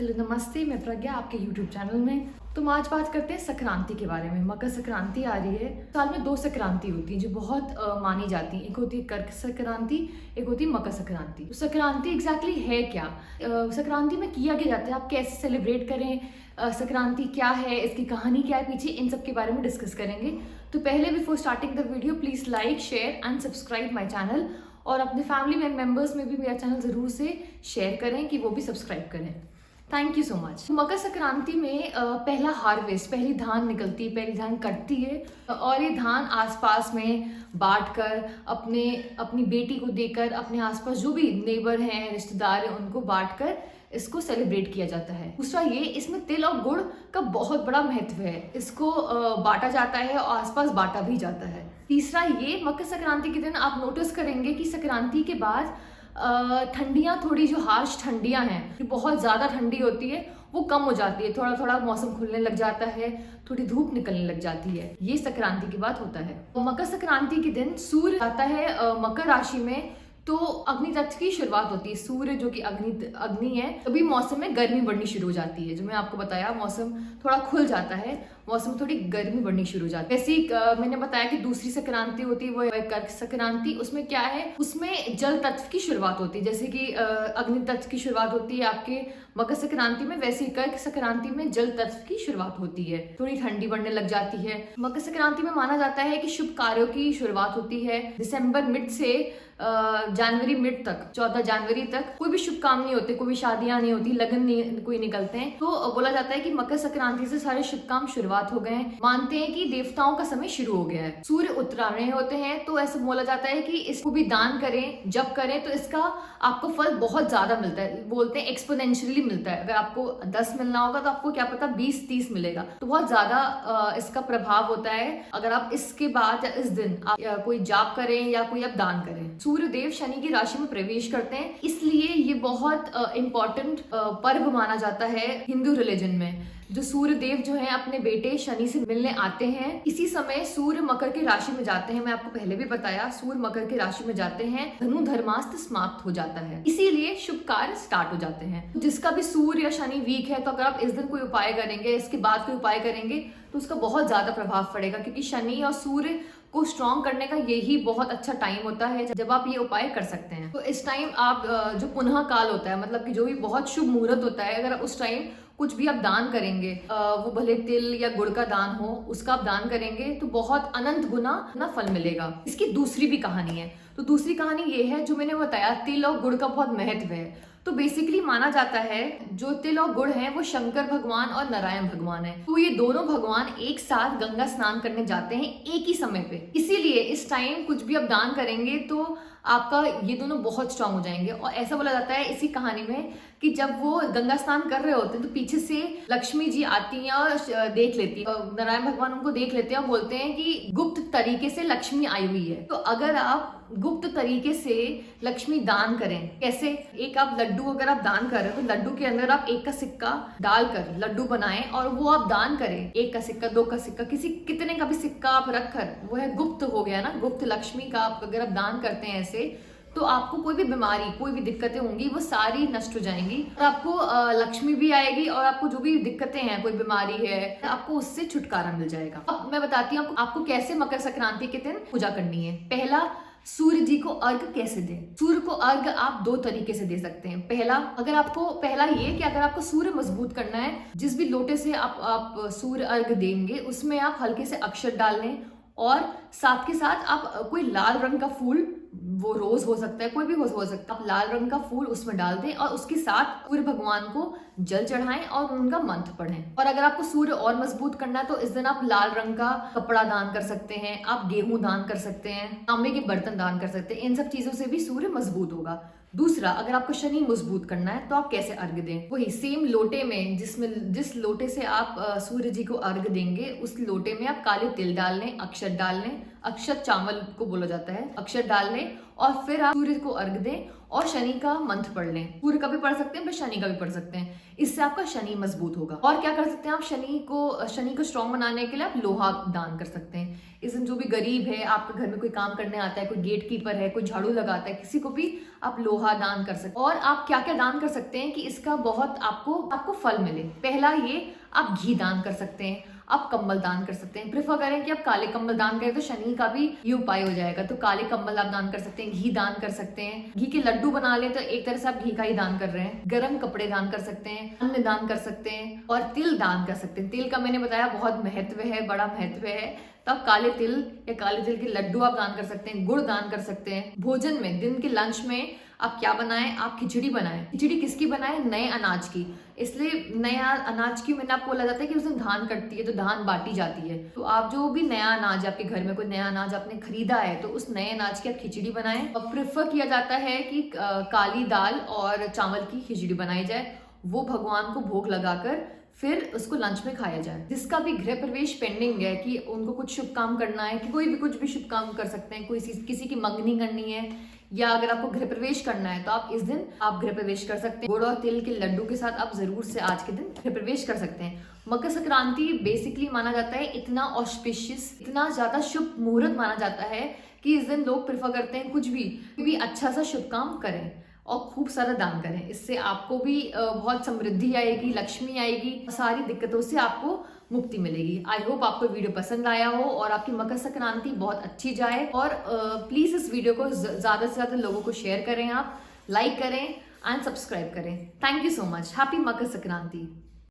Hello नमस्ते, मैं प्रज्ञा आपके YouTube चैनल में। तो आज बात करते हैं संक्रांति के बारे में। मकर संक्रांति आ रही है। साल में दो संक्रांति होती है जो बहुत मानी जाती है। एक होती है कर्क संक्रांति, एक होती है मकर संक्रांति। तो संक्रांति एग्जैक्टली है क्या? संक्रांति में किया क्या जाता है, आप कैसे सेलिब्रेट करें, संक्रांति क्या है, इसकी कहानी क्या है पीछे, इन सब के बारे में डिस्कस करेंगे। तो पहले before starting the video please like, share and subscribe my channel, और अपने फैमिली मेंबर्स में भी मेरा चैनल जरूर से शेयर करें कि वो भी सब्सक्राइब करें। Thank you so much. Makar Sankranti में पहला हार्वेस्ट, पहली धान निकलती है, पहली धान कटती है और ये धान आसपास में बांटकर अपनी बेटी को देकर, अपने आसपास जो भी नेबर हैं, रिश्तेदार हैं, उनको बांटकर इसको सेलिब्रेट किया जाता है। दूसरा ये, इसमें तिल और गुड़ का बहुत बड़ा महत्व है। इसको बांटा जाता है और आसपास बांटा भी जाता है। तीसरा ये, मकर संक्रांति के दिन आप नोटिस करेंगे कि संक्रांति के बाद ठंडियाँ, थोड़ी जो हार्श ठंडियाँ हैं, कि बहुत ज़्यादा ठंडी होती है, वो कम हो जाती है। थोड़ा थोड़ा मौसम खुलने लग जाता है, थोड़ी धूप निकलने लग जाती है। ये संक्रांति के बाद होता है। मकर संक्रांति के दिन सूर्य आता है मकर राशि में, तो अग्नि तत्व की शुरुआत होती है। सूर्य जो कि अग्नि है, तभी मौसम में गर्मी बढ़नी शुरू हो जाती है। जो मैं आपको बताया, मौसम थोड़ा खुल जाता है, मौसम थोड़ी गर्मी बढ़नी शुरू हो जाती है। वैसे मैंने बताया कि दूसरी संक्रांति होती है, वो है कर्क संक्रांति। उसमें क्या है, उसमें जल तत्व की शुरुआत होती है। जैसे कि अग्नि तत्व की शुरुआत होती है आपके मकर संक्रांति में, वैसे ही कर्क संक्रांति में जल तत्व की शुरुआत होती है। थोड़ी ठंडी बढ़ने लग जाती है। मकर संक्रांति में माना जाता है कि शुभ कार्यों की शुरुआत होती है। दिसंबर मिड से जनवरी मिड तक, 14 जनवरी तक कोई भी शुभ काम नहीं होते, कोई भी शादियां नहीं होती, लगन नहीं कोई निकलते हैं। तो बोला जाता है कि मकर संक्रांति से सारे शुभ काम शुरुआत हो गए हैं। मानते हैं कि देवताओं का समय शुरू हो गया है। सूर्य उतरा रहे होते हैं, तो ऐसे बोला जाता है कि इसको भी दान करें, जब करें तो इसका आपको फल बहुत ज्यादा मिलता है। बोलते हैं एक्सपोनेंशियली मिलता है। अगर आपको 10 मिलना होगा तो आपको क्या पता 20-30 मिलेगा। तो बहुत ज्यादा इसका प्रभाव होता है। अगर आप इसके बाद या इस दिन आप कोई जाप करें या कोई आप दान करें। सूर्य देव शनि की राशि में प्रवेश करते हैं, इसलिए ये बहुत इम्पोर्टेंट पर्व माना जाता है हिंदू रिलीजन में। जो सूर्य देव जो है अपने बेटे शनि से मिलने आते हैं, इसी समय सूर्य मकर की राशि में जाते हैं। मैं आपको पहले भी बताया, सूर्य मकर की राशि में जाते हैं, धनु धर्मास्त्र समाप्त हो जाता है, इसीलिए शुभ कार्य स्टार्ट हो जाते हैं। जिसका भी सूर्य या शनि वीक है, तो अगर आप इस दिन कोई उपाय करेंगे, इसके बाद कोई उपाय करेंगे, तो उसका बहुत ज्यादा प्रभाव पड़ेगा। क्योंकि शनि और सूर्य को स्ट्रॉन्ग करने का यही बहुत अच्छा टाइम होता है जब आप ये उपाय कर सकते हैं। तो इस टाइम आप जो पुनः काल होता है, मतलब कि जो भी बहुत शुभ मुहूर्त होता है, अगर आप उस टाइम कुछ भी आप दान करेंगे, वो भले तिल या गुड़ का दान हो, उसका आप दान करेंगे तो बहुत अनंत गुना फल मिलेगा। इसकी दूसरी भी कहानी है। तो दूसरी कहानी ये है, जो मैंने बताया, तिल और गुड़ का बहुत महत्व है। तो बेसिकली माना जाता है जो तिल और गुड़ है वो शंकर भगवान और नारायण भगवान है। तो ये दोनों भगवान एक साथ गंगा स्नान करने जाते हैं एक ही समय पे। इसीलिए इस टाइम कुछ भी आप दान करेंगे तो आपका ये दोनों बहुत स्ट्रांग हो जाएंगे। और ऐसा बोला जाता है इसी कहानी में कि जब वो गंगा स्नान कर रहे होते हैं तो पीछे से लक्ष्मी जी आती हैं और देख लेती है। नारायण भगवान उनको देख लेते हैं और बोलते हैं कि गुप्त तरीके से लक्ष्मी आई हुई है। तो अगर आप गुप्त तरीके से लक्ष्मी दान करें, कैसे? एक आप लड्डू अगर आप दान कर रहे हो, तो लड्डू के अंदर आप 1 का सिक्का डालकर लड्डू बनाएं और वो आप दान करें। 1 का सिक्का, 2 का सिक्का, किसी कितने का भी सिक्का आप रखकर, वो है गुप्त हो गया ना, गुप्त लक्ष्मी का। आप अगर आप दान करते हैं ऐसे, तो आपको कोई भी बीमारी, कोई भी दिक्कतें होंगी, वो सारी नष्ट हो जाएंगी और आपको लक्ष्मी भी आएगी और आपको जो भी दिक्कतें हैं, कोई बीमारी है, आपको उससे छुटकारा मिल जाएगा। अब मैं बताती हूँ आपको कैसे मकर संक्रांति के दिन पूजा करनी है। पहला, सूर्य जी को अर्घ कैसे दें। सूर्य को अर्घ आप 2 तरीके से दे सकते हैं। पहला ये कि अगर आपको सूर्य मजबूत करना है, जिस भी लोटे से आप सूर्य अर्घ देंगे, उसमें आप हल्के से अक्षत डाल लें और साथ के साथ आप कोई लाल रंग का फूल, वो रोज हो सकता है, कोई भी हो सकता है, आप लाल रंग का फूल उसमें डाल दें और उसके साथ सूर्य भगवान को जल चढ़ाएं और उनका मंत्र पढ़ें। और अगर आपको सूर्य और मजबूत करना है तो इस दिन आप लाल रंग का कपड़ा दान कर सकते हैं, आप गेहूं दान कर सकते हैं, तांबे के बर्तन दान कर सकते हैं। इन सब चीजों से भी सूर्य मजबूत होगा। दूसरा, अगर आपको शनि मजबूत करना है तो आप कैसे अर्घ दें? वही सेम लोटे में, जिस लोटे से आप सूर्य जी को अर्घ देंगे, उस लोटे में आप काले तिल डाल लें, अक्षत डाल लें, अक्षत चावल को बोला जाता है, अक्षत डाल लें और फिर आप सूर्य को अर्घ दें और शनि का मंत्र पढ़ लें। सूर्य का भी पढ़ सकते हैं, फिर शनि का भी पढ़ सकते हैं। इससे आपका शनि मजबूत होगा। और क्या कर सकते हैं आप, शनि को स्ट्रॉन्ग बनाने के लिए आप लोहा दान कर सकते हैं। इस दिन जो भी गरीब है, आपके घर में कोई काम करने आता है, कोई गेट कीपर है, कोई झाड़ू लगाता है, किसी को भी आप लोहा दान कर सकते हैं। और आप क्या क्या दान कर सकते हैं कि इसका बहुत आपको फल मिले। पहला ये, आप घी दान कर सकते हैं, आप कंबल दान कर सकते हैं। प्रेफर करें कि आप काले कंबल दान करें तो शनि का भी ये उपाय हो जाएगा। तो काले कंबल आप दान कर सकते हैं, घी दान कर सकते हैं। घी के लड्डू बना ले तो एक तरह से आप घी का ही दान कर रहे हैं। गर्म कपड़े दान कर सकते हैं, अन्न दान कर सकते हैं और तिल दान कर सकते हैं। तिल का मैंने बताया बहुत महत्व है, बड़ा महत्व है। तो आप काले तिल या काले तिल के लड्डू आप दान कर सकते हैं, गुड़ दान कर सकते हैं। भोजन में, दिन के लंच में आप क्या बनाएं, आप खिचड़ी बनाएं। खिचड़ी किसकी बनाएं, नए अनाज की। इसलिए नया अनाज की मैंने आपको बोला जाता है कि उस दिन धान कटती है तो धान बांटी जाती है। तो आप जो भी नया अनाज, आपके घर में कोई नया अनाज आपने खरीदा है तो उस नए अनाज की आप खिचड़ी बनाएं। और प्रेफर किया जाता है कि काली दाल और चावल की खिचड़ी बनाई जाए, वो भगवान को भोग लगाकर फिर उसको लंच में खाया जाए। जिसका भी गृह प्रवेश पेंडिंग है, कि उनको कुछ शुभ काम करना है, कि कोई भी कुछ भी शुभ काम कर सकते हैं, कोई किसी की मंगनी करनी है या अगर आपको गृह प्रवेश करना है तो आप इस दिन आप गृह प्रवेश कर सकते हैं। गुड़ और तिल के लड्डू के साथ आप जरूर से आज के दिन गृह प्रवेश कर सकते हैं। मकर संक्रांति बेसिकली माना जाता है इतना ऑस्पिशियस, इतना ज्यादा शुभ मुहूर्त माना जाता है कि इस दिन लोग प्रेफर करते हैं कुछ भी अच्छा सा शुभ काम करें और खूब सारा दान करें। इससे आपको भी बहुत समृद्धि आएगी, लक्ष्मी आएगी, सारी दिक्कतों से आपको मुक्ति मिलेगी। आई होप आपको वीडियो पसंद आया हो और आपकी मकर संक्रांति बहुत अच्छी जाए। और प्लीज इस वीडियो को ज्यादा से ज्यादा लोगों को शेयर करें, आप लाइक करें एंड सब्सक्राइब करें। Thank you so much. Happy Makar Sankranti.